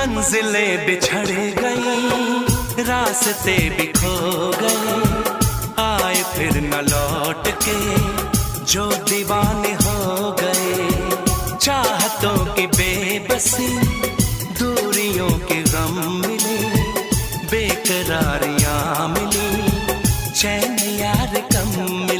मंजिलें बिछड़ गई, रास्ते भी खो गए, आए फिर न लौट के जो दीवाने हो गए। चाहतों की बेबसी, दूरियों के गम मिले, बेकरारियां मिली, चैन यार कम मिली।